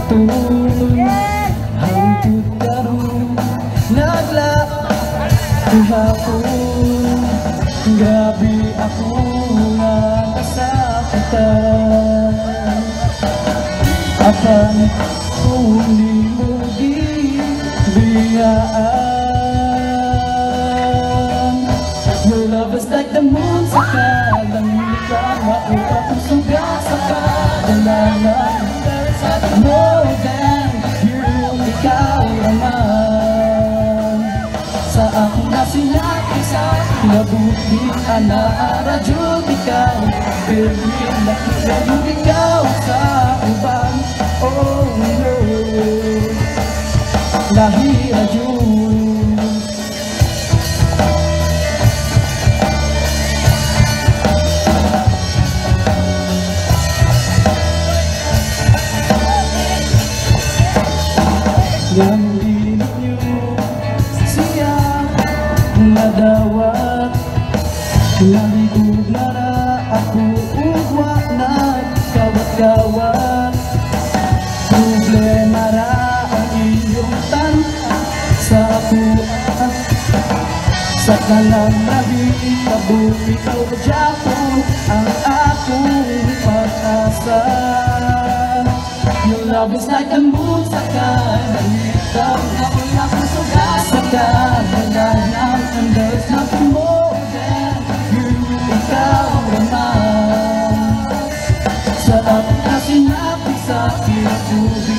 tuloy hangtod karon naglahapon. Grabe ako nga kasakitan, apan kung di mo gibiyaan. Your love is like the moon sa kalangit ka, maupa kong suga sa kadalanan. More than you, ikaw naman sa akong nasinati sa kinabuhi. Anaradyo ikaw, Berlin, nakikado ikaw sa uban. Oh no, lahi radyo. Yang dilit nyo siya nadawat, nalibog na ra ako ugwa na kawat-kawat. Problema ra ang iyong tanong sa ako, sa kanang nabikabot. Ikaw Japon ang akong pag-asa. Your love is like the moon sa kalangitang, ako'y nakasaga sa kadalanan. And there's nothing more than you, ikaw naman sa aking nasinapit sa kinabuhi.